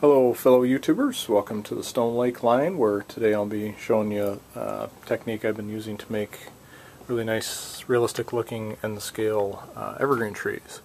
Hello fellow YouTubers, welcome to the Stone Lake line, where today I'll be showing you a technique I've been using to make really nice realistic looking end scale evergreen trees.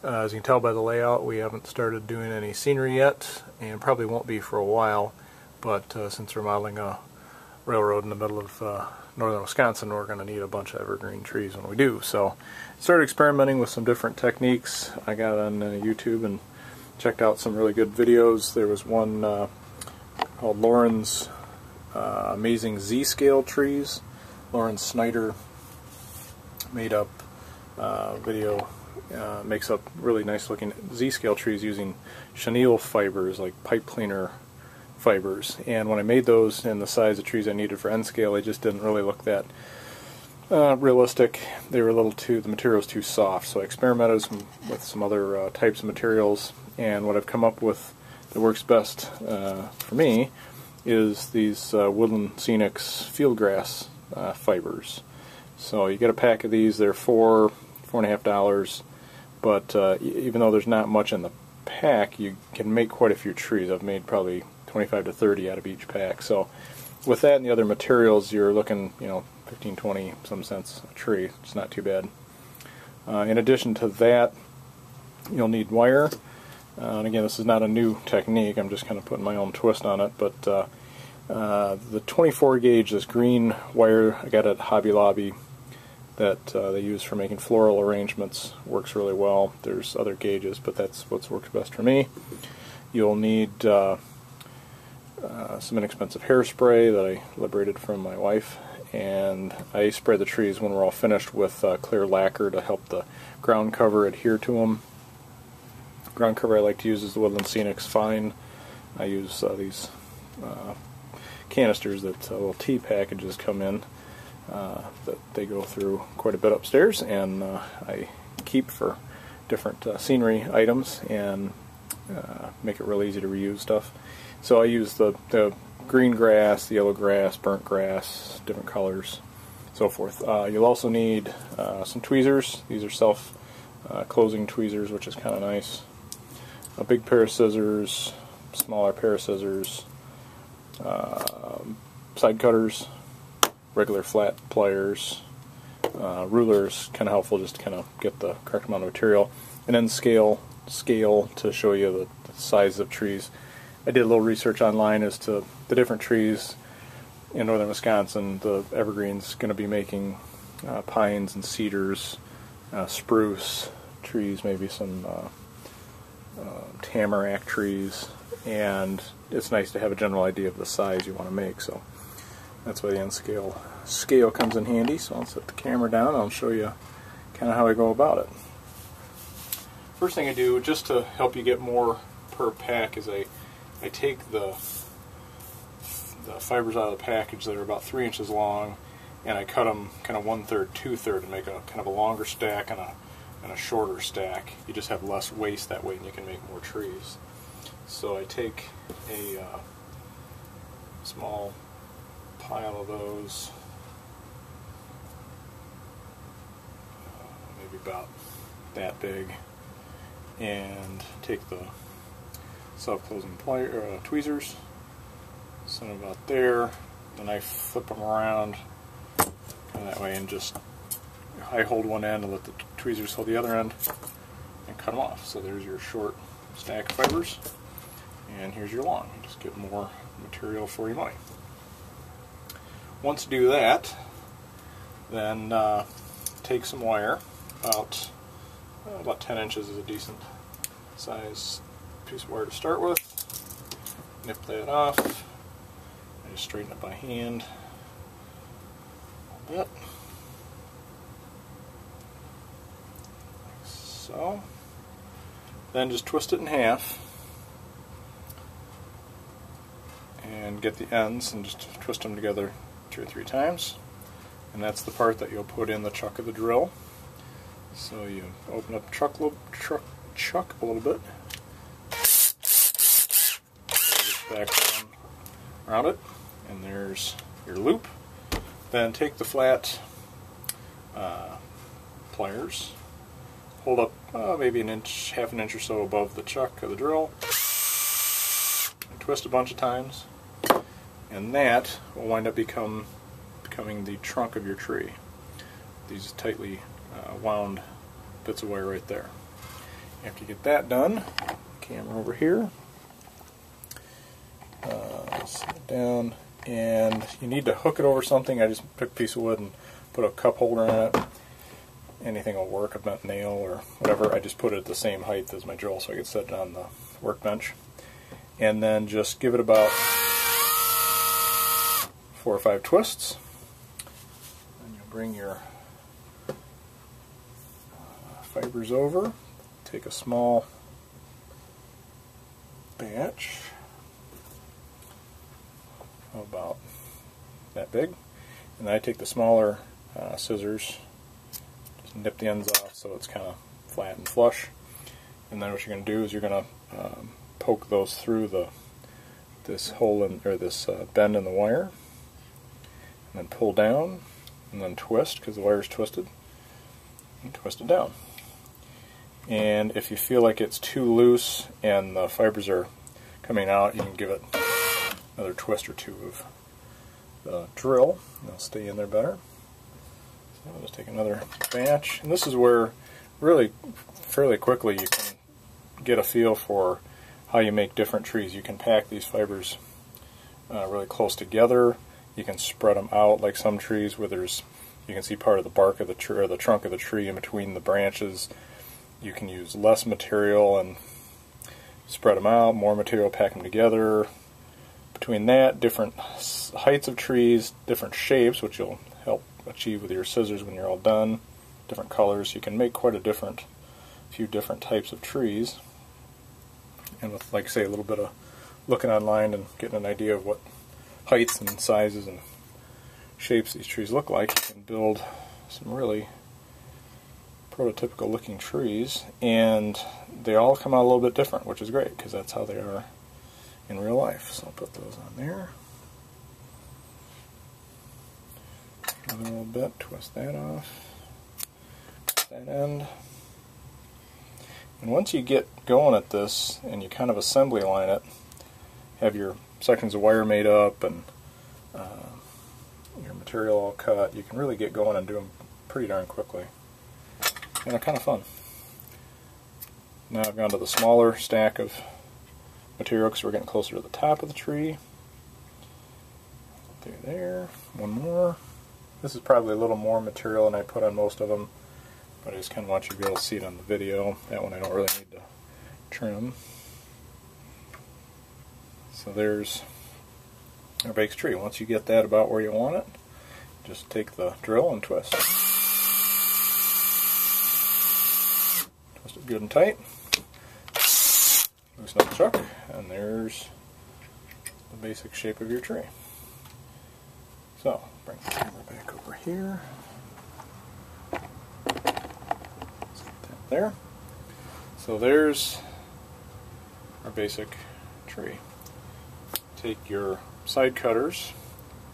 As you can tell by the layout, we haven't started doing any scenery yet and probably won't be for a while, but since we're modeling a railroad in the middle of northern Wisconsin, we're going to need a bunch of evergreen trees when we do. So I started experimenting with some different techniques I got on YouTube and checked out some really good videos. There was one called Lauren's Amazing Z-Scale Trees. Lauren Snyder made up video, makes up really nice looking Z-scale trees using chenille fibers, like pipe cleaner fibers. And when I made those in the size of trees I needed for end scale, they just didn't really look that realistic. They were the material was too soft, so I experimented with some other types of materials, and what I've come up with that works best for me is these Woodland Scenics fieldgrass fibers. So you get a pack of these. They're $4.50, but even though there's not much in the pack, you can make quite a few trees. I've made probably 25 to 30 out of each pack. So with that and the other materials, you're looking, 15, 20 some cents a tree. It's not too bad. In addition to that, you'll need wire. And again, this is not a new technique. I'm just kind of putting my own twist on it. But the 24 gauge, this green wire I got at Hobby Lobby that they use for making floral arrangements, works really well. There's other gauges, but that's what's worked best for me. You'll need some inexpensive hairspray that I liberated from my wife, and I spray the trees when we're all finished with clear lacquer to help the ground cover adhere to them. Ground cover I like to use is the Woodland Scenics Fine. I use these canisters that little tea packages come in that they go through quite a bit upstairs, and I keep for different scenery items and make it really easy to reuse stuff. So I use the green grass, the yellow grass, burnt grass, different colors, so forth. You'll also need some tweezers. These are self-closing tweezers, which is kind of nice. A big pair of scissors, smaller pair of scissors, side cutters, regular flat pliers, rulers, kind of helpful just to kind of get the correct amount of material, and then scale to show you the size of trees. I did a little research online as to the different trees in northern Wisconsin. The evergreens going to be making pines and cedars, spruce trees, maybe some tamarack trees, and it's nice to have a general idea of the size you want to make. So that's why the end scale comes in handy. So I'll set the camera down and I'll show you kind of how I go about it. First thing I do, just to help you get more per pack, is I take the fibers out of the package that are about 3 inches long, and I cut them kind of 1/3, 2/3 to make a kind of a longer stack and a shorter stack. You just have less waste that way, and you can make more trees. So I take a small pile of those, maybe about that big, and take the self-closing tweezers, send them about there, then I flip them around kind of that way, and just I hold one end and let the tweezers hold the other end and cut them off. So there's your short stack of fibers, and here's your long. Just get more material for your money. Once you do that, then take some wire. About 10 inches is a decent size piece of wire to start with. Nip that off. I just straighten it by hand a little bit. Like so. Then just twist it in half and get the ends and just twist them together 2 or 3 times. And that's the part that you'll put in the chuck of the drill. So you open up the chuck a little bit, back down around it, and there's your loop. Then take the flat pliers, hold up maybe an inch, half an inch or so above the chuck of the drill, twist a bunch of times, and that will wind up becoming the trunk of your tree. These tightly wound bits of wire right there. After you get that done, camera over here, set it down, and you need to hook it over something. I just picked a piece of wood and put a cup holder in it. Anything will work, a bent nail or whatever. I just put it at the same height as my drill so I could set it on the workbench. And then just give it about 4 or 5 twists. And you'll bring your fibers over. Take a small batch, about that big, and then I take the smaller scissors, just nip the ends off so it's kind of flat and flush, and then what you're going to do is you're going to poke those through this hole in, or this bend in the wire, and then pull down, and then twist because the wire is twisted, and twist it down. And if you feel like it's too loose and the fibers are coming out, you can give it another twist or two of the drill, and it'll stay in there better. So I'll just take another batch, and this is where really fairly quickly you can get a feel for how you make different trees. You can pack these fibers really close together. You can spread them out like some trees where you can see part of the bark of the tree or the trunk of the tree in between the branches. You can use less material and spread them out, more material, pack them together. Between that, different heights of trees, different shapes, which you'll help achieve with your scissors when you're all done, different colors. You can make quite a few different types of trees. And with, like I say, a little bit of looking online and getting an idea of what heights and sizes and shapes these trees look like, you can build some really prototypical looking trees, and they all come out a little bit different, which is great because that's how they are in real life. So I'll put those on there. Another little bit, twist that off, that end. And once you get going at this and you kind of assembly line it, have your sections of wire made up and your material all cut, you can really get going and do them pretty darn quickly. And they're kind of fun. Now I've gone to the smaller stack of material because we're getting closer to the top of the tree. Through there. One more. This is probably a little more material than I put on most of them, but I just kind of want you to be able to see it on the video. That one I don't really need to trim. So there's our baked tree. Once you get that about where you want it, just take the drill and twist. Twist it good and tight. Loosen up the chuck, and there's the basic shape of your tree. So, bring the camera back over here. Set that there. So there's our basic tree. Take your side cutters,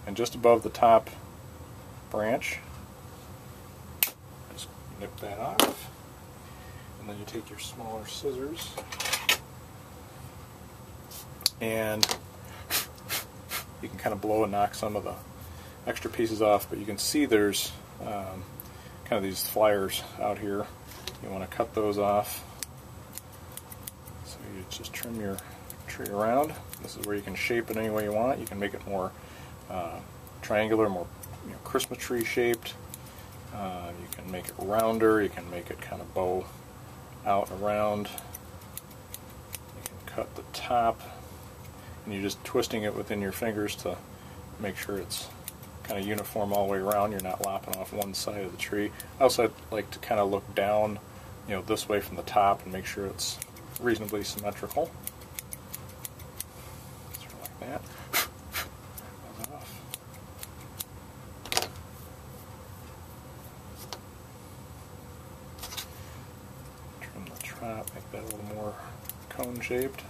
and just above the top branch, just nip that off. And then you take your smaller scissors and you can kind of blow and knock some of the extra pieces off, but you can see there's kind of these flyers out here. You want to cut those off. So you just trim your tree around. This is where you can shape it any way you want. You can make it more triangular, more Christmas tree shaped. You can make it rounder. You can make it kind of bow out around. You can cut the top, and you're just twisting it within your fingers to make sure it's kind of uniform all the way around. You're not lopping off one side of the tree. I also like to kind of look down, this way from the top and make sure it's reasonably symmetrical. Sort of like that. Trim the top, make that a little more cone shaped.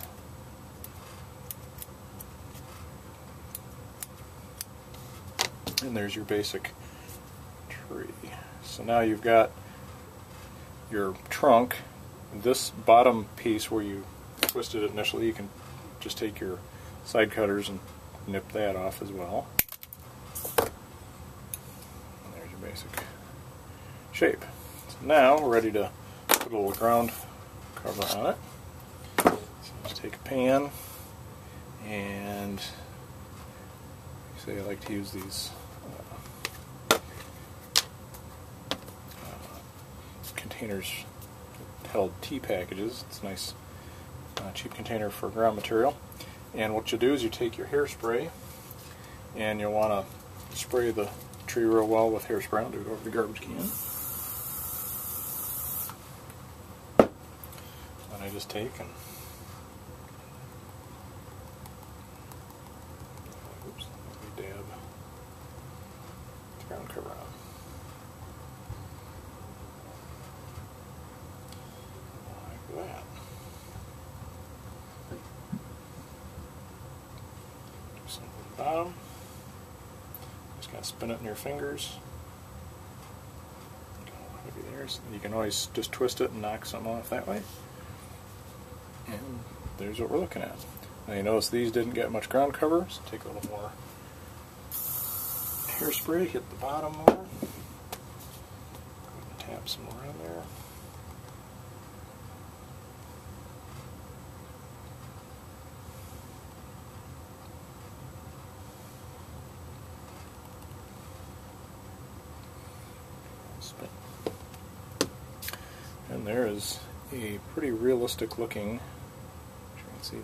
And there's your basic tree. So now you've got your trunk. This bottom piece where you twisted it initially, you can just take your side cutters and nip that off as well. And there's your basic shape. So now we're ready to put a little ground cover on it. So just take a pan, and say I like to use these containers that held tea packages. It's a nice cheap container for ground material. And what you'll do is you take your hairspray, and you'll want to spray the tree real well with hairspray. I'll do it over the garbage can. And I just take and dab the ground cover on. Like that. Do some at the bottom. Just kind of spin it in your fingers. Maybe there. So you can always just twist it and knock some off that way. And there's what we're looking at. Now you notice these didn't get much ground cover, so take a little more hairspray, hit the bottom more. Go ahead and tap some more in there. Spin. And there is a pretty realistic looking, you can see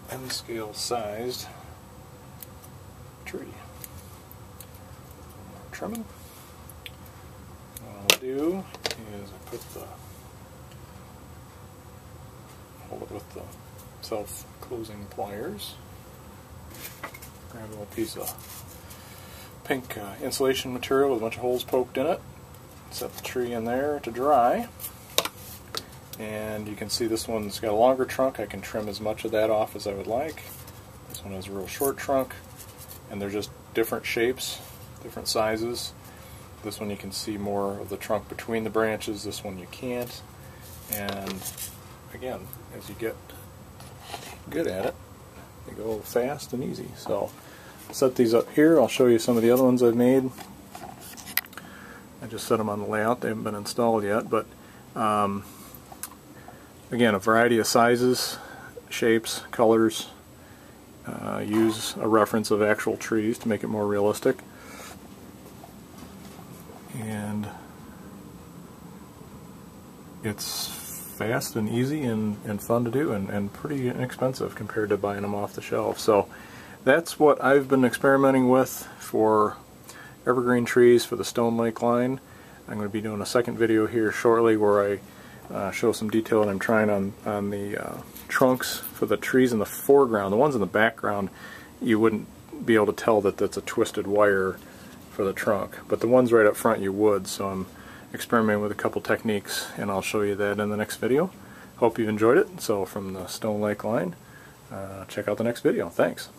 that, N scale sized tree. More trimming. What I'll do is I hold it with the self-closing pliers. Grab a little piece of pink insulation material with a bunch of holes poked in it. Set the tree in there to dry. And you can see this one's got a longer trunk. I can trim as much of that off as I would like. This one has a real short trunk. And they're just different shapes, different sizes. This one you can see more of the trunk between the branches, this one you can't. And again, as you get good at it, they go fast and easy. So I'll set these up here. I'll show you some of the other ones I've made. I just set them on the layout. They haven't been installed yet, but again, a variety of sizes, shapes, colors. Use a reference of actual trees to make it more realistic. And it's fast and easy and fun to do, and pretty inexpensive compared to buying them off the shelf. So that's what I've been experimenting with for evergreen trees for the Stone Lake line. I'm going to be doing a second video here shortly where I show some detail that I'm trying on the trunks for the trees in the foreground. The ones in the background, you wouldn't be able to tell that that's a twisted wire for the trunk, but the ones right up front you would. So I'm experimenting with a couple techniques, and I'll show you that in the next video. Hope you enjoyed it. So from the Stone Lake line, check out the next video. Thanks.